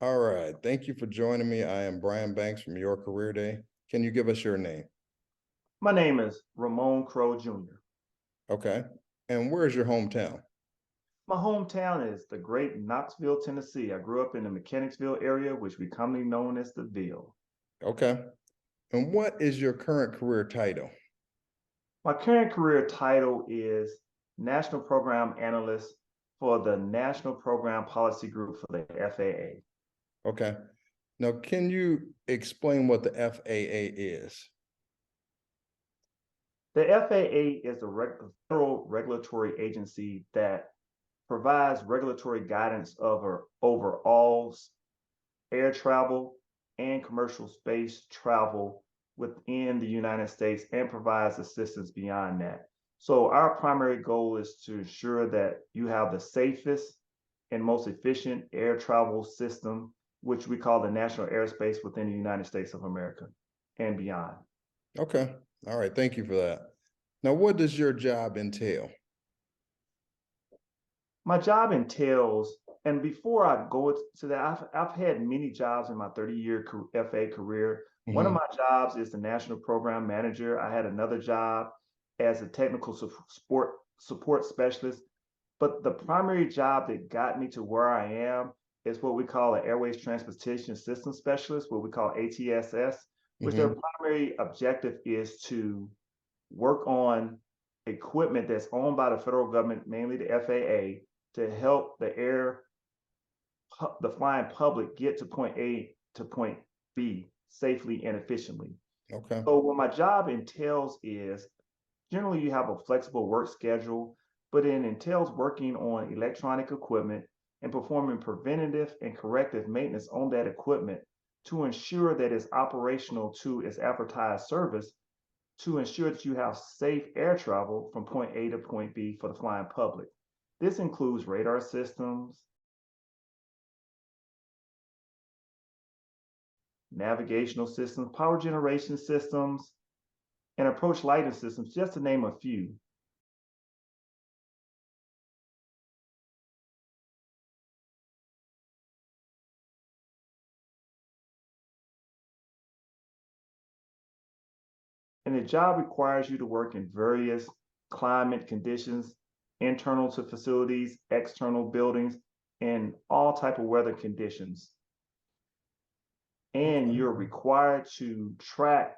All right. Thank you for joining me. I am Brian Banks from Your Career Day. Can you give us your name? My name is Ramone Crowe Jr. Okay. And where's your hometown? My hometown is the great Knoxville, Tennessee. I grew up in the Mechanicsville area, which we commonly known as the Ville. Okay. And what is your current career title? My current career title is National Program Analyst for the National Program Policy Group for the FAA. Okay. Now, can you explain what the FAA is? The FAA is a federal regulatory agency that provides regulatory guidance over all air travel and commercial space travel within the United States and provides assistance beyond that. So our primary goal is to ensure that you have the safest and most efficient air travel system, which we call the national airspace within the United States of America and beyond. Okay. All right. Thank you for that. Now, what does your job entail? My job entails, and before I go to that, I've had many jobs in my 30-year FA career. One of Mhm. my jobs is the National Program Manager. I had another job as a technical support specialist. But the primary job that got me to where I am is what we call an Airways Transportation System Specialist, what we call ATSS, which their Mhm. primary objective is to work on equipment that's owned by the federal government, mainly the FAA, to help the flying public get to point A to point B safely and efficiently. Okay. So what my job entails is generally you have a flexible work schedule, but it entails working on electronic equipment and performing preventative and corrective maintenance on that equipment to ensure that it's operational to its advertised service to ensure that you have safe air travel from point A to point B for the flying public. This includes radar systems, navigational systems, power generation systems, and approach lighting systems, just to name a few. And the job requires you to work in various climate conditions, internal to facilities, external buildings, and all type of weather conditions. And Okay. you're required to track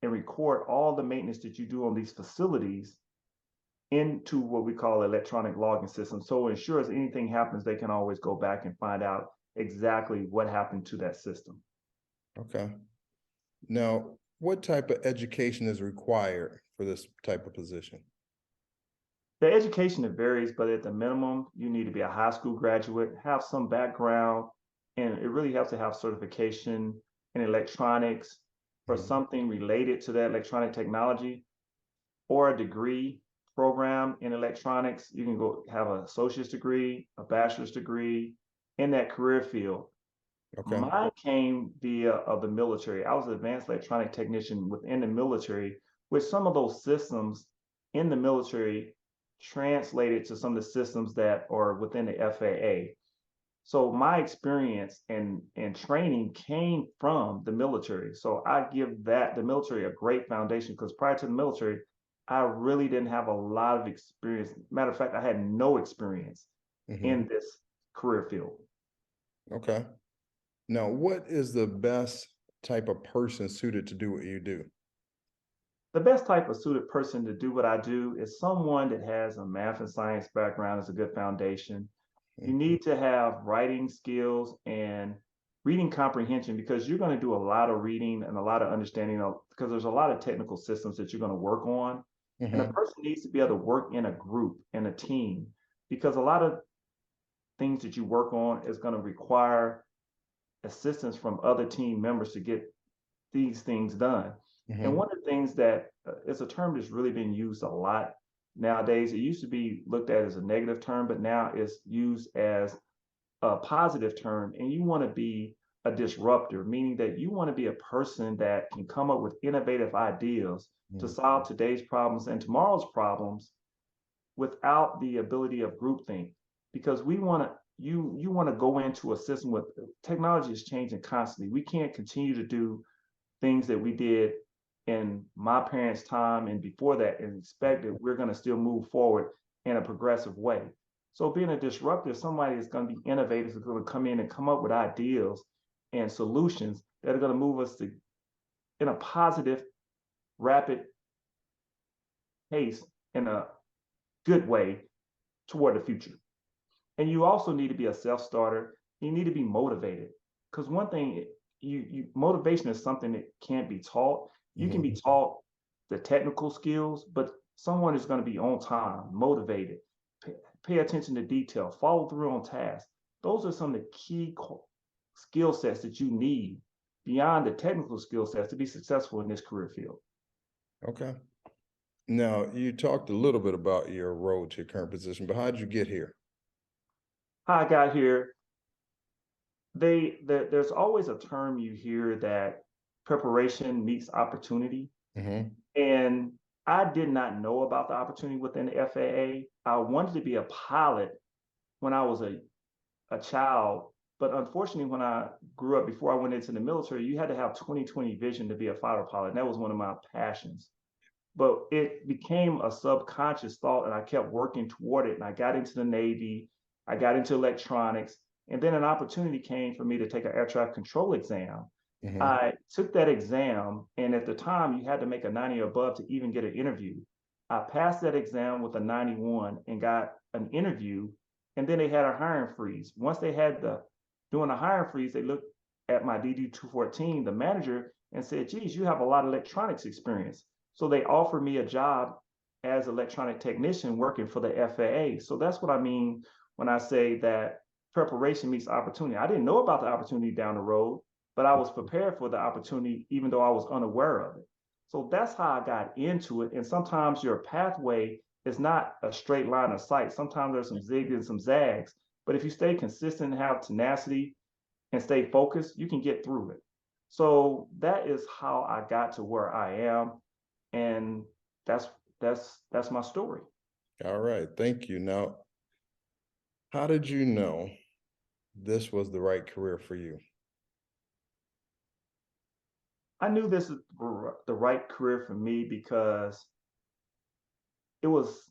and record all the maintenance that you do on these facilities into what we call electronic logging system. So it ensures anything happens, they can always go back and find out exactly what happened to that system. Okay. Now, what type of education is required for this type of position? The education, it varies, but at the minimum, you need to be a high school graduate, have some background, and it really helps to have certification in electronics or Mhm. something related to that electronic technology or a degree program in electronics. You can go have an associate's degree, a bachelor's degree in that career field. Okay. Mine came via of the military. I was an advanced electronic technician within the military, with some of those systems in the military translated to some of the systems that are within the FAA. So my experience and training came from the military. So I give that the military a great foundation because prior to the military, I really didn't have a lot of experience. Matter of fact, I had no experience Mhm. in this career field. Okay. Now, what is the best type of person suited to do what you do? The best type of suited person to do what I do is someone that has a math and science background as a good foundation. You Mhm. need to have writing skills and reading comprehension because you're going to do a lot of reading and a lot of understanding of because there's a lot of technical systems that you're going to work on. And a Mhm. person needs to be able to work in a group, in a team, because a lot of things that you work on is going to require assistance from other team members to get these things done. And Mhm. one of the things that it's a term that's really been used a lot nowadays. It used to be looked at as a negative term, but now it's used as a positive term. And you want to be a disruptor, meaning that you want to be a person that can come up with innovative ideas to Mhm. solve today's problems and tomorrow's problems without the ability of groupthink. Because we want to you want to go into a system with technology is changing constantly. We can't continue to do things that we did in my parents' time and before that and expect that we're going to still move forward in a progressive way. So being a disruptor, somebody is going to be innovative, is going to come in and come up with ideas and solutions that are going to move us to in a positive, rapid pace in a good way toward the future. And you also need to be a self-starter. You need to be motivated. Because one thing, motivation is something that can't be taught. You can be taught the technical skills, but someone is going to be on time, motivated, pay attention to detail, follow through on tasks. Those are some of the key skill sets that you need beyond the technical skill sets to be successful in this career field. Okay. Now, you talked a little bit about your road to your current position, but how did you get here? How I got here, there's always a term you hear that preparation meets opportunity. Mm-hmm. And I did not know about the opportunity within the FAA. I wanted to be a pilot when I was a child, but unfortunately, when I grew up, before I went into the military, you had to have 20/20 vision to be a fighter pilot. And that was one of my passions. But it became a subconscious thought, and I kept working toward it. And I got into the Navy, I got into electronics, and then an opportunity came for me to take an air traffic control exam. Mm-hmm. I took that exam, and at the time, you had to make a 90 or above to even get an interview. I passed that exam with a 91 and got an interview, and then they had a hiring freeze. Once they had doing a hiring freeze, they looked at my DD 214, the manager, and said, geez, you have a lot of electronics experience. So they offered me a job as electronic technician working for the FAA. So that's what I mean when I say that preparation meets opportunity. I didn't know about the opportunity down the road, but I was prepared for the opportunity, even though I was unaware of it. So that's how I got into it. And sometimes your pathway is not a straight line of sight. Sometimes there's some zigs and some zags. But if you stay consistent and have tenacity and stay focused, you can get through it. So that is how I got to where I am. And that's my story. All right. Thank you. Now, how did you know this was the right career for you? I knew this is the right career for me because it was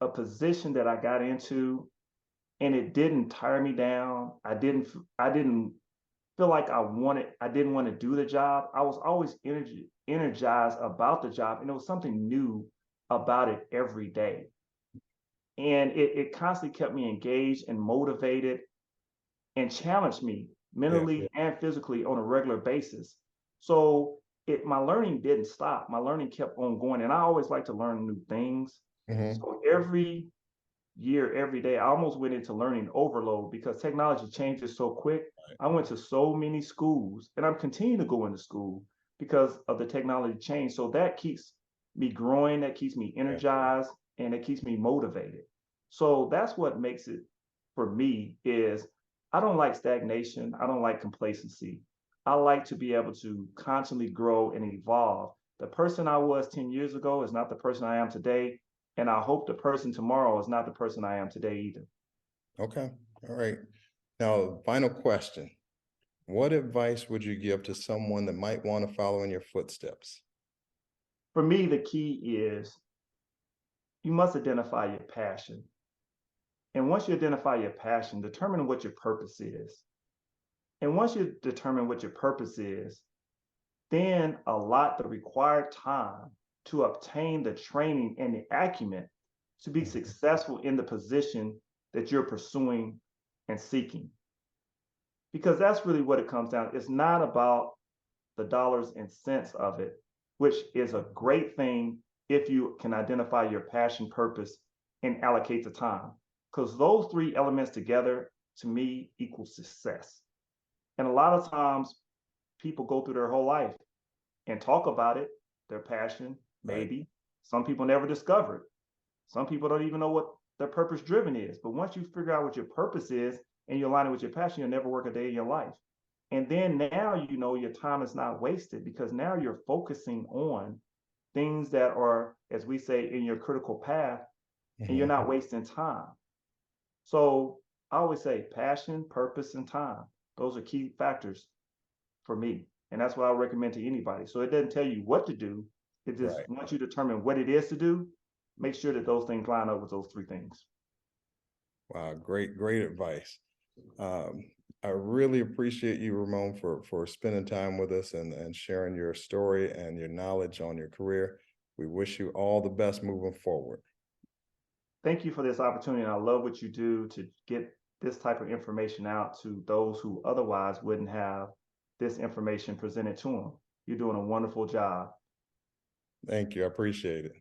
a position that I got into and it didn't tire me down. I didn't feel like I didn't want to do the job. I was always energized about the job, and there was something new about it every day. And it constantly kept me engaged and motivated and challenged me Yeah. mentally and physically on a regular basis. So my learning didn't stop. My learning kept on going, and I always like to learn new things. Mm-hmm. So every year, every day, I almost went into learning overload because technology changes so quick. I went to so many schools, and I'm continuing to go into school because of the technology change. So that keeps me growing, that keeps me Yeah. energized, and it keeps me motivated. So that's what makes it for me is I don't like stagnation. I don't like complacency. I like to be able to constantly grow and evolve. The person I was 10 years ago is not the person I am today. And I hope the person tomorrow is not the person I am today either. Okay. All right. Now, final question. What advice would you give to someone that might want to follow in your footsteps? For me, the key is you must identify your passion. And once you identify your passion, determine what your purpose is. And once you determine what your purpose is, then allot the required time to obtain the training and the acumen to be Mhm. successful in the position that you're pursuing and seeking. Because that's really what it comes down to. It's not about the dollars and cents of it, which is a great thing if you can identify your passion, purpose, and allocate the time. Because those three elements together, to me, equal success. And a lot of times people go through their whole life and talk about it, their passion, Right. maybe. Some people never discover it. Some people don't even know what their purpose driven is. But once you figure out what your purpose is and you align it with your passion, you'll never work a day in your life. And then now you know your time is not wasted because now you're focusing on things that are, as we say, in your critical path, and you're Mhm. not wasting time. So I always say passion, purpose, and time. Those are key factors for me. And that's what I recommend to anybody. So it doesn't tell you what to do. It just Right. once you determine what it is to do, make sure that those things line up with those three things. Wow, great advice. Um, I really appreciate you, Ramon, for spending time with us and sharing your story and your knowledge on your career. We wish you all the best moving forward. Thank you for this opportunity. I love what you do to get this type of information out to those who otherwise wouldn't have this information presented to them. You're doing a wonderful job. Thank you. I appreciate it.